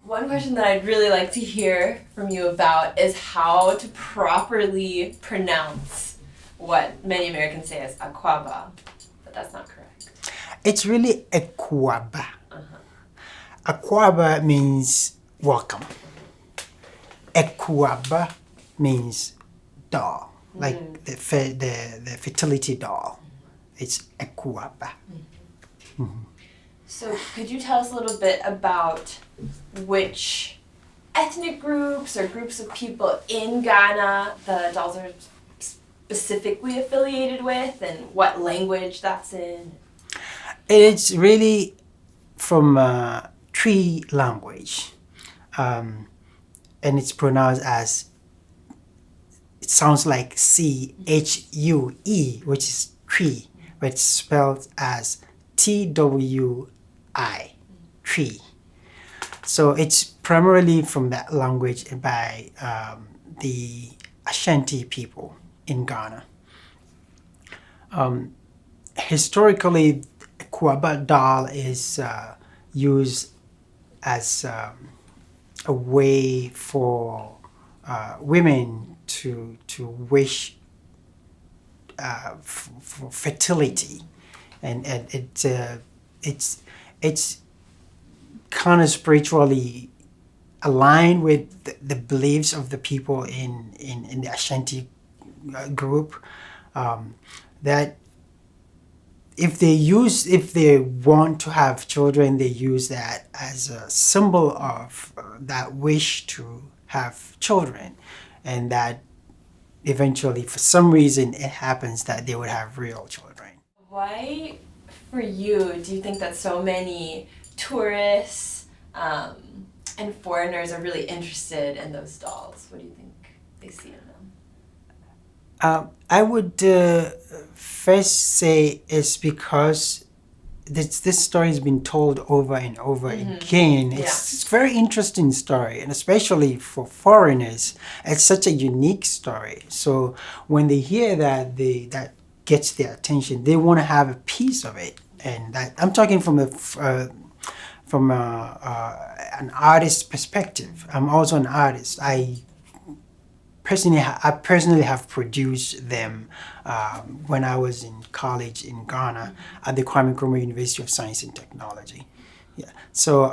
One question that I'd really like to hear from you about is how to properly pronounce what many Americans say as akua'ba, but that's not correct. It's really akua'ba. Uh-huh. Akua'ba means welcome. Akua'ba means doll, like the fertility doll. It's akua'ba. So could you tell us a little bit about which ethnic groups or groups of people in Ghana the dolls are specifically affiliated with and what language that's in? It's really from Tree language, and it's pronounced as, it sounds like C-H-U-E, which is tree, but it's spelled as T-W-I, tree. So it's primarily from that language by the Ashanti people in Ghana. Historically, akua'ba doll is used as a way for women to wish for fertility, and it's kind of spiritually aligned with the beliefs of the people in the Ashanti group, that if they want to have children, they use that as a symbol of that wish to have children, and that eventually, for some reason, it happens that they would have real children. Why, for you, do you think that so many tourists and foreigners are really interested in those dolls? What do you think they see in them? I would first say it's because this story has been told over and over again. It's a very interesting story, and especially for foreigners, it's such a unique story. So when they hear that, that gets their attention. They want to have a piece of it, and that I'm talking from an artist's perspective. I'm also an artist. I personally have produced them when I was in college in Ghana at the Kwame Nkrumah University of Science and Technology. Yeah. So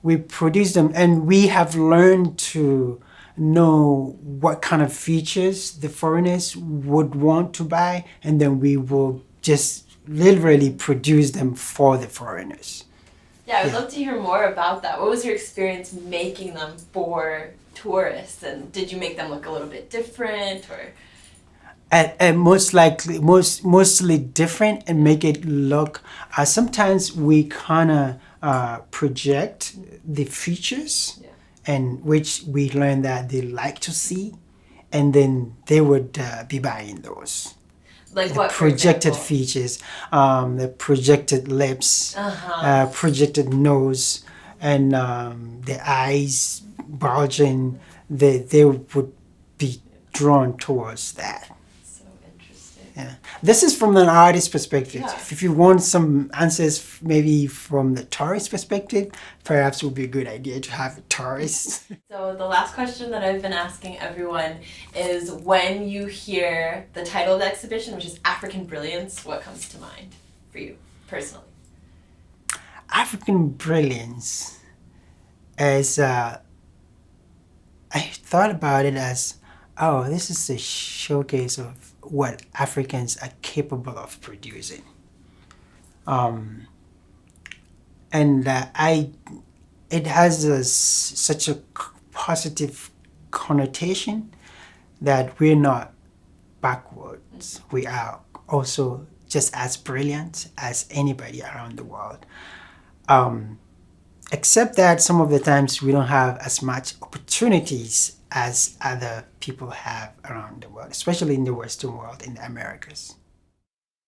we produced them, and we have learned to know what kind of features the foreigners would want to buy, and then we will just literally produce them for the foreigners. Yeah, I would love to hear more about that. What was your experience making them for tourists, and did you make them look a little bit different, or? And mostly different, and make it look. Sometimes we kind of project the features, and which we learn that they like to see, and then they would be buying those. Like the what, projected features, the projected lips, projected nose, and the eyes bulging. They would be drawn towards that. So interesting. Yeah, this is from an artist's perspective. Yeah. If you want some answers, maybe from the tourist perspective, perhaps it would be a good idea to have a tourist. So the last question that I've been asking everyone is, when you hear the title of the exhibition, which is African Brilliance, what comes to mind for you personally? African Brilliance is, I thought about it as, oh, this is a showcase of what Africans are capable of producing. And it has such a positive connotation that we're not backwards. We are also just as brilliant as anybody around the world. Except that some of the times we don't have as much opportunities as other people have around the world, especially in the Western world, in the Americas.